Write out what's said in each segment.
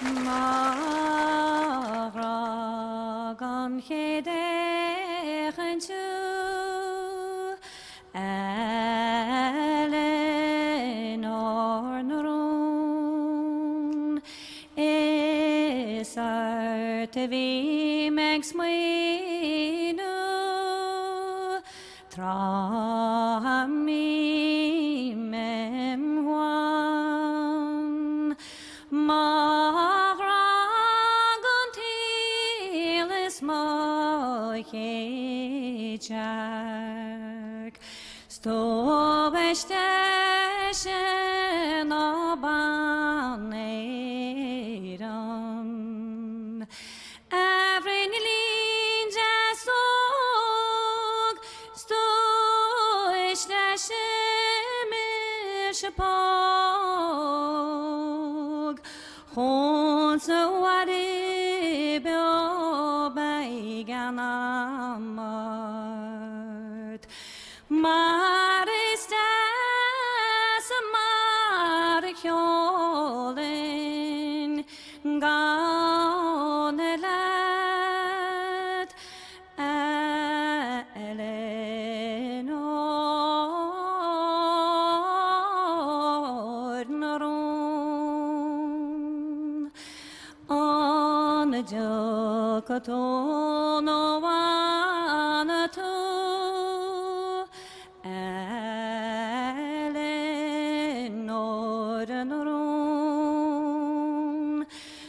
Maragan hedechentu Eleanór norun Isarte vi megsminu Trami memwan Maragan tilis mochechak Stobeste Cheannabháin eiran Every nilin jasog Stoiste shemir shapog Honsa waribio baiganamart Maristas marikjolin ganelat Eleanór norun Anjakaton wanatu Eleanór norun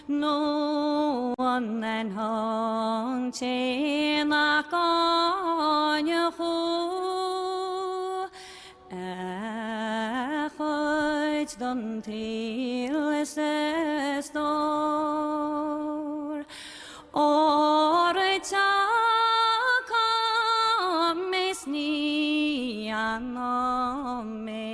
No one and hung Cheannabháin Achot don tilis estor Oritaka mesni anome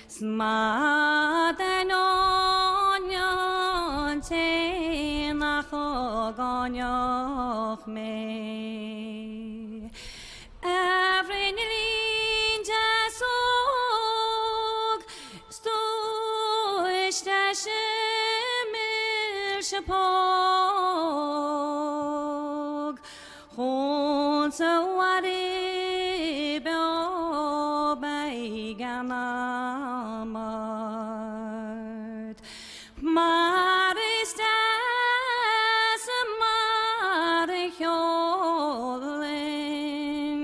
Smadanonyon Cheannabháin me Every nilin jasog Stoiste shemir shapog Honsa waribio baiganamart Maristas marikjolin